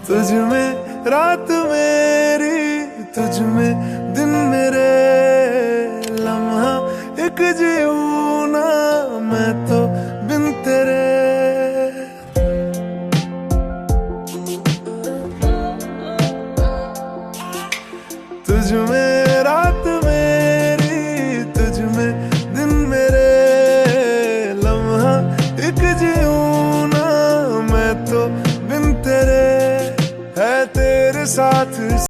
तुझ में रात मेरी, तुझ में दिन मेरे, लम्हा एक जीऊं ना मैं तो बिन तेरे। तुझ में रात मेरी, तुझ में दिन मेरे, लम्हा एक जीऊं ना मैं तो बिन तेरे। है तेरे साथ